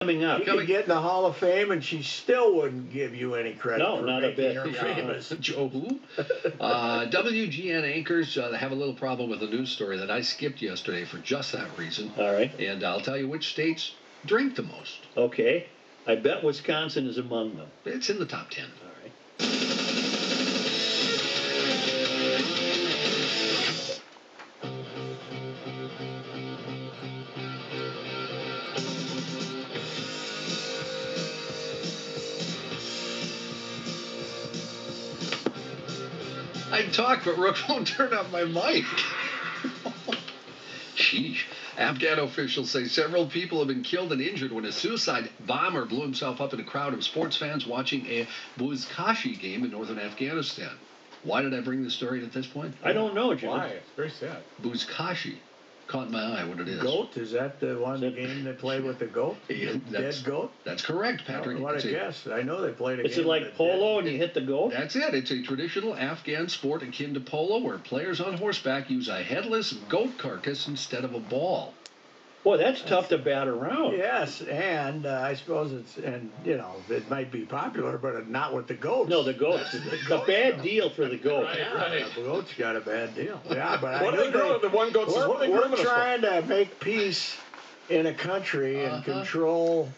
Coming up. You could get in the Hall of Fame, and she still wouldn't give you any credit No, for not a making bit. her famous. Joe who? WGN anchors have a little problem with a news story that I skipped yesterday for just that reason. All right. And I'll tell you which states drink the most. Okay. I bet Wisconsin is among them. It's in the top 10. All right. I talk, but Rook won't turn on my mic. Sheesh. Afghan officials say several people have been killed and injured when a suicide bomber blew himself up in a crowd of sports fans watching a Buzkashi game in northern Afghanistan. Why did I bring this story at this point? I don't know, Jim. Why? It's very sad. Buzkashi. Caught my eye what it is. Goat? Is that the one the game they play with the goat? Yeah, The dead goat? That's correct, Patrick. What a guess. I know they played a game. Is it like polo and you hit the goat? That's it. It's a traditional Afghan sport akin to polo where players on horseback use a headless goat carcass instead of a ball. Boy, that's tough to bat around. Yes, and I suppose it's, and you know, it might be popular, but not with the goats. No, the goats. A bad deal for the goat. Right. The goat's got a bad deal. Yeah, but What are they grooming? The one goat says, what are they we're grooming us for? trying to make peace in a country and control,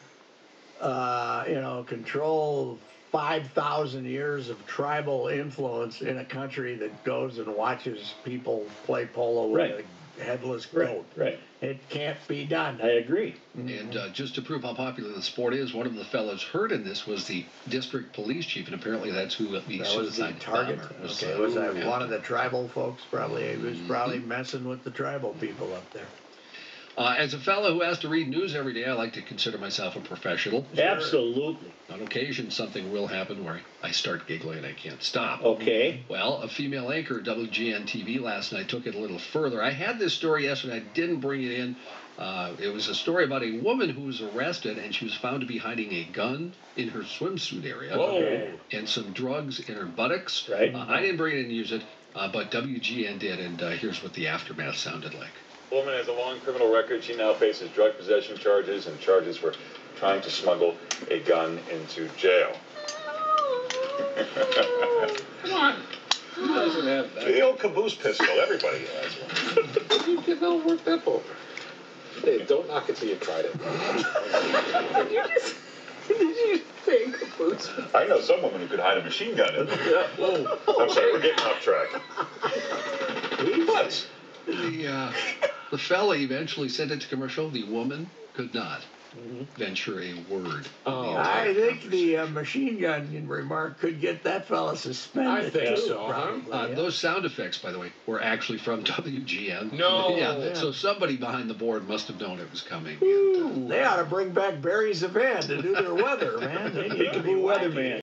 control 5,000 years of tribal influence in a country that goes and watches people play polo with a headless goat. Right. It can't be done. I agree. And just to prove how popular the sport is, one of the fellows hurt in this was the district police chief, and apparently that's who the That was the suicide target. bomber was. Okay, was that one of the tribal folks? Probably he was probably messing with the tribal people up there. As a fellow who has to read news every day, I like to consider myself a professional. Absolutely. On occasion, something will happen where I start giggling and I can't stop. Okay. Well, a female anchor at WGN TV last night took it a little further. I had this story yesterday. I didn't bring it in. It was a story about a woman who was arrested, and she was found to be hiding a gun in her swimsuit area. Whoa. And some drugs in her buttocks. Right. I didn't bring it in and use it, but WGN did, and here's what the aftermath sounded like. The woman has a long criminal record. She now faces drug possession charges and charges for trying to smuggle a gun into jail. Come on. Who doesn't have that? The old caboose pistol. Everybody has one. You get all worked up over. Hey, don't knock it till you tried it. Did you say caboose? I know some woman who could hide a machine gun in there. Whoa. I'm sorry, we're getting off track. What? The fella eventually sent it to commercial. The woman could not venture a word. I think the machine gun remark could get that fella suspended. I think too, so, huh? probably, Those sound effects, by the way, were actually from WGN. No. Yeah, so somebody behind the board must have known it was coming. They ought to bring back Barry Zavan to do their weather, man. They need to be Weatherman.